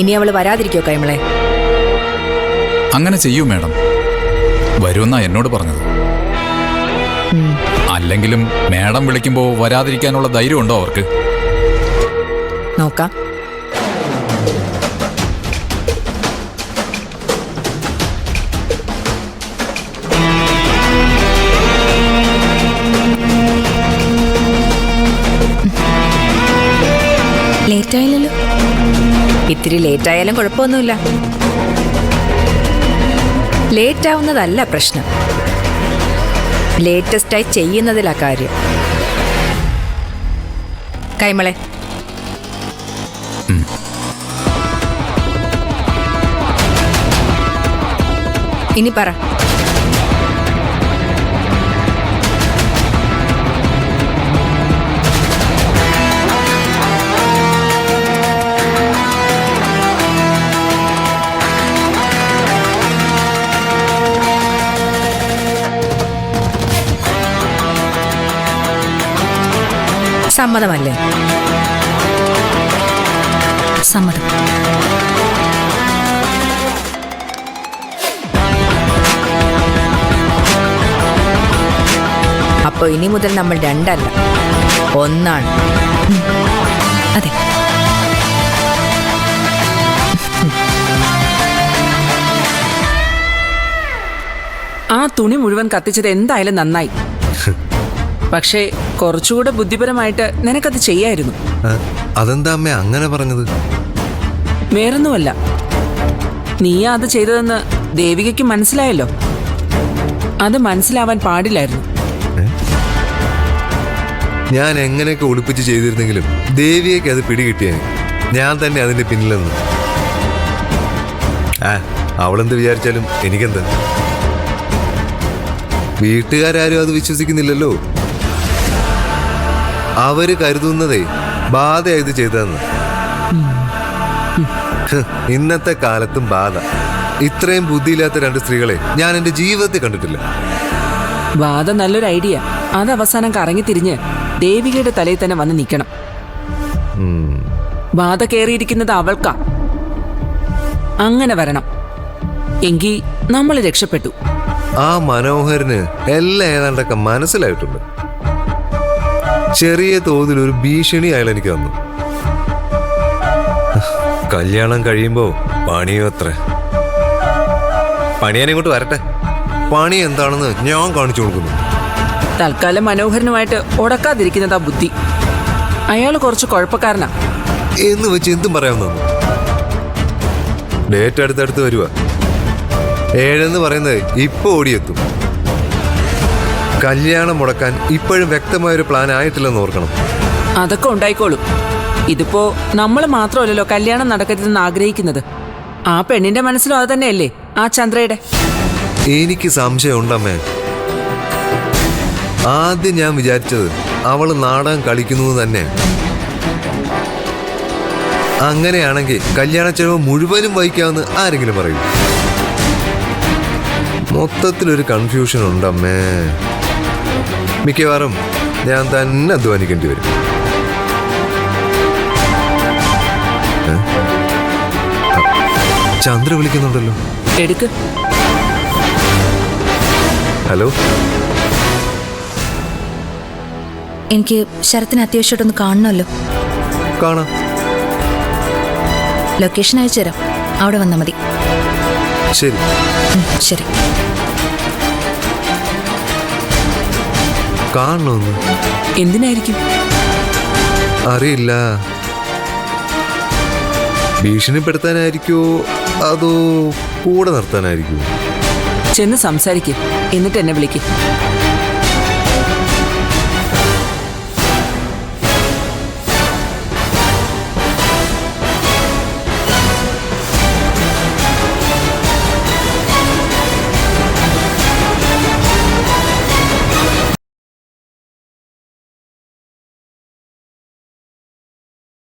ഇനി അവള് വരാതിരിക്കോ കൈമളെ? അങ്ങനെ ചെയ്യൂ മാഡം. വരുമെന്നാ എന്നോട് പറഞ്ഞത്. അല്ലെങ്കിലും മാഡം വിളിക്കുമ്പോൾ വരാതിരിക്കാനുള്ള ധൈര്യം ഉണ്ടോ അവർക്ക്? നോക്കാം. ലേറ്റായില്ലല്ലോ. ഇത്തിരി ലേറ്റായാലും കുഴപ്പമൊന്നുമില്ല. ലേറ്റാവുന്നതല്ല പ്രശ്നം, ലേറ്റസ്റ്റായി ചെയ്യുന്നതിലാ കാര്യം. കൈമളെ, ഇനി പറ. സമ്മതമല്ലേ? സമ്മതം. അപ്പൊ ഇനി മുതൽ നമ്മൾ രണ്ടല്ല, ഒന്നാണ്. അതെ. ആ തുണി മുഴുവൻ കത്തിച്ചത് എന്തായാലും നന്നായി. പക്ഷേ കുറച്ചുകൂടെ ബുദ്ധിപരമായിട്ട് നിനക്കത് ചെയ്യായിരുന്നു. അതെന്താ അമ്മ അങ്ങനെ പറഞ്ഞത്? വേറൊന്നുമല്ല, നീയാ അത് ചെയ്തതെന്ന് ദേവികയ്ക്ക് മനസ്സിലായല്ലോ. അത് മനസ്സിലാവാൻ പാടില്ലായിരുന്നു. ഞാൻ എങ്ങനെയൊക്കെ ഒളിപ്പിച്ച് ചെയ്തിരുന്നെങ്കിലും ദേവിയൊക്കെ അത് പിടികിട്ടിയേ. ഞാൻ തന്നെ അതിന്റെ പിന്നിലെന്ന്. അവളെന്ത് വിചാരിച്ചാലും എനിക്കെന്താ? വീട്ടുകാരും അത് വിശ്വസിക്കുന്നില്ലല്ലോ. അവര് കരുതുന്നതേ ബാധ ഇത് ചെയ്തതെന്ന്. ഇന്നത്തെ കാലത്തും ബാധ. ഇത്രയും ബുദ്ധിയില്ലാത്ത രണ്ട് സ്ത്രീകളെ ഞാൻ എന്റെ ജീവിതത്തിൽ കണ്ടിട്ടില്ല. ബാധ നല്ലൊരു ഐഡിയ. അത് അവസാനം കറങ്ങിത്തിരിഞ്ഞ് ദേവികയുടെ തലയിൽ തന്നെ വന്ന് നിൽക്കണം. ബാധ കയറിയിരിക്കുന്നത് അവൾക്കാ. അങ്ങനെ വരണം. എങ്കിൽ നമ്മൾ രക്ഷപ്പെട്ടു. ആ മനോഹരന് എല്ലാം ഏതാണ്ടൊക്കെ മനസ്സിലായിട്ടുണ്ട്. ചെറിയ തോതിൽ ഒരു ഭീഷണി അയാൾ എനിക്ക് തന്നു. കല്യാണം കഴിയുമ്പോ പണിയോ അത്ര. പണിയാൻ ഇങ്ങോട്ട് വരട്ടെ. പണി എന്താണെന്ന് ഞാൻ കാണിച്ചു കൊടുക്കുന്നു. തൽക്കാലം മനോഹരനുമായിട്ട് ഉടക്കാതിരിക്കുന്നതാ ബുദ്ധി. അയാൾ കുറച്ച് കുഴപ്പക്കാരനാ എന്ന് വെച്ച് എന്തും പറയാൻ തന്നു. ഡേറ്റ് അടുത്തടുത്ത് വരുക. 7 പറയുന്നത് ഇപ്പൊ ഓടിയെത്തും. കല്യാണം മുടക്കാൻ ഇപ്പോഴും വ്യക്തമായൊരു പ്ലാൻ ആയിട്ടില്ലെന്ന് ഓർക്കണം. അതൊക്കെ ഉണ്ടായിക്കോളും. ഇതിപ്പോ നമ്മൾ മാത്രമല്ലല്ലോ കല്യാണം നടക്കരുതെന്ന് ആഗ്രഹിക്കുന്നത്. ആ പെണ്ണിന്റെ മനസ്സിലും അത് തന്നെയല്ലേ ആ ചന്ദ്രയുടെ. എനിക്ക് സംശയമുണ്ടമ്മേ. ആദ്യം ഞാൻ വിചാരിച്ചത് അവള് നാടകം കളിക്കുന്നു തന്നെ. അങ്ങനെയാണെങ്കിൽ കല്യാണ ചെലവ് മുഴുവനും വഹിക്കാമെന്ന് ആരെങ്കിലും പറയൂ? മൊത്തത്തിലൊരു കൺഫ്യൂഷൻ ഉണ്ടമ്മേ. മിക്കവാറും ഞാൻ തന്നെ അധ്വാനിക്കേണ്ടി വരും. ചന്ദ്ര വിളിക്കുന്നുണ്ടല്ലോ. എടുക്ക്. ഹലോ. എനിക്ക് ശരത്തിന് അത്യാവശ്യമായിട്ടൊന്ന് കാണണമല്ലോ. കാണാം. ലൊക്കേഷൻ അയച്ചു തരാം, അവിടെ വന്നാൽ മതി. ശരി. ശരി. കാണണമെന്ന് എന്തിനായിരിക്കും അറിയില്ല. ഭീഷണിപ്പെടുത്താനായിരിക്കോ അതോ കൂടെ നിർത്താനായിരിക്കോ? ചെന്ന് സംസാരിക്കും, എന്നിട്ട് എന്നെ വിളിക്കും.